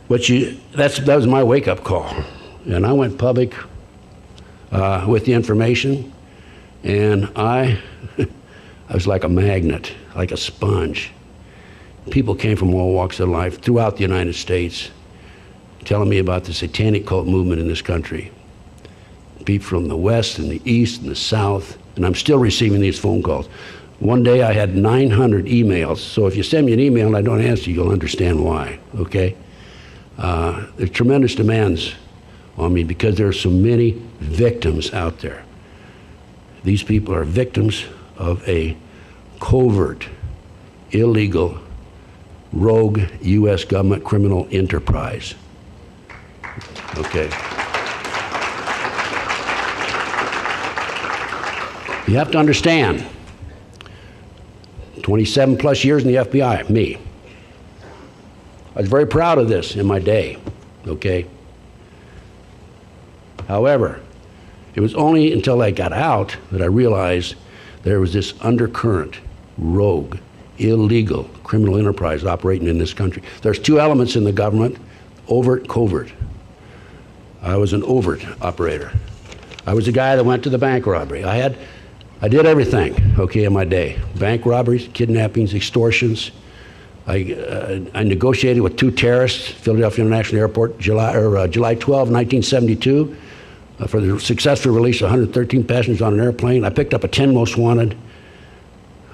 That was my wake-up call. And I went public with the information, and I was like a magnet, like a sponge. People came from all walks of life throughout the United States telling me about the satanic cult movement in this country. People from the West and the East and the South, and I'm still receiving these phone calls. One day I had 900 emails, so if you send me an email and I don't answer, you'll understand why, okay? There's tremendous demands on me because there are so many victims out there. These people are victims of a covert, illegal, rogue U.S. government criminal enterprise. Okay. You have to understand, 27 plus years in the FBI, me. I was very proud of this in my day, okay? However, it was only until I got out that I realized there was this undercurrent, rogue, illegal criminal enterprise operating in this country. There's two elements in the government, overt, covert. I was an overt operator. I was the guy that went to the bank robbery. I did everything, okay, in my day. Bank robberies, kidnappings, extortions. I negotiated with two terrorists, Philadelphia International Airport, July 12, 1972, for the successful release of 113 passengers on an airplane. I picked up a 10 most wanted.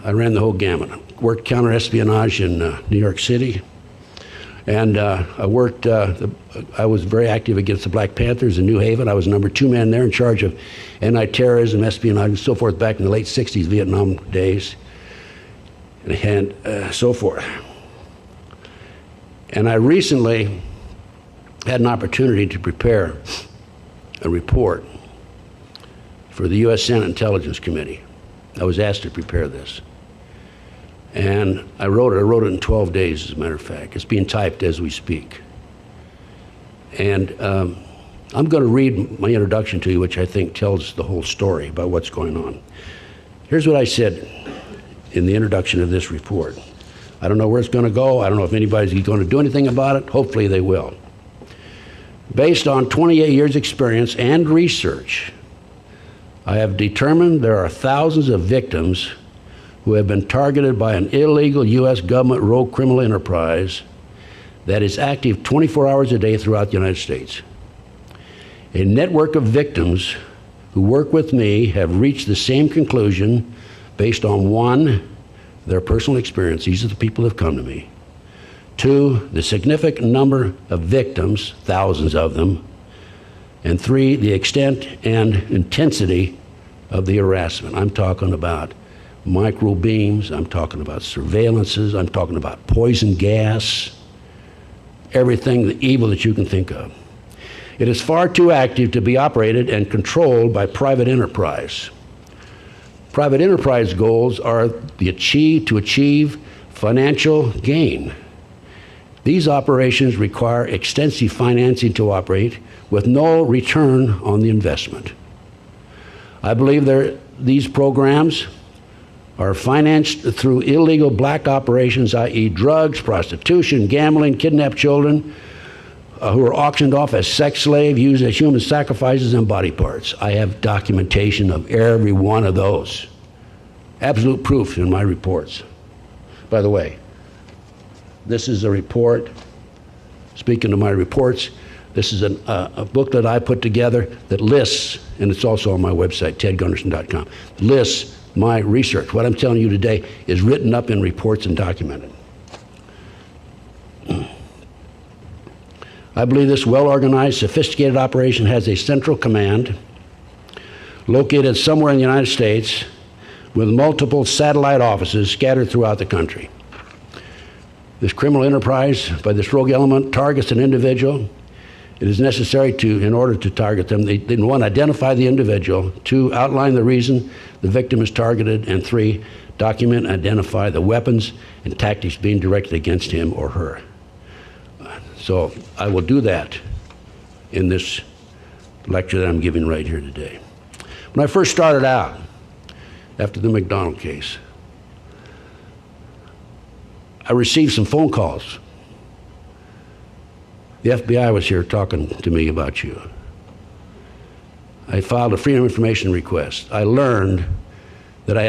I ran the whole gamut. Worked counter-espionage in New York City. And I was very active against the Black Panthers in New Haven. I was number 2 man there in charge of anti-terrorism, espionage, and so forth back in the late 60s, Vietnam days, and so forth. And I recently had an opportunity to prepare a report for the U.S. Senate Intelligence Committee. I was asked to prepare this. And I wrote it in 12 days, as a matter of fact. It's being typed as we speak. And I'm going to read my introduction to you, which I think tells the whole story about what's going on. Here's what I said in the introduction of this report. I don't know where it's going to go. I don't know if anybody's going to do anything about it. Hopefully they will. Based on 28 years experience and research, I have determined there are thousands of victims who have been targeted by an illegal U.S. government rogue criminal enterprise that is active 24 hours a day throughout the United States. A network of victims who work with me have reached the same conclusion based on 1, their personal experience. These are the people who have come to me. 2, the significant number of victims, thousands of them. And 3, the extent and intensity of the harassment. I'm talking about micro beams, I'm talking about surveillances, I'm talking about poison gas, everything, the evil that you can think of. It is far too active to be operated and controlled by private enterprise. Private enterprise goals are to achieve financial gain. These operations require extensive financing to operate with no return on the investment. I believe these programs are financed through illegal black operations, i.e. drugs, prostitution, gambling, kidnapped children who are auctioned off as sex slaves, used as human sacrifices and body parts. I have documentation of every one of those. Absolute proof in my reports. By the way, this is a report. Speaking of my reports, this is a booklet I put together that lists, and it's also on my website, tedgunderson.com, lists my research. What I'm telling you today is written up in reports and documented. I believe this well-organized, sophisticated operation has a central command located somewhere in the United States with multiple satellite offices scattered throughout the country. This criminal enterprise by this rogue element targets an individual. It is necessary in order to target them, they 1, identify the individual, 2, outline the reason the victim is targeted, and 3, document and identify the weapons and tactics being directed against him or her. So I will do that in this lecture that I'm giving right here today. When I first started out, after the McDonald case, I received some phone calls The FBI was here talking to me about you. I filed a Freedom of Information request. I learned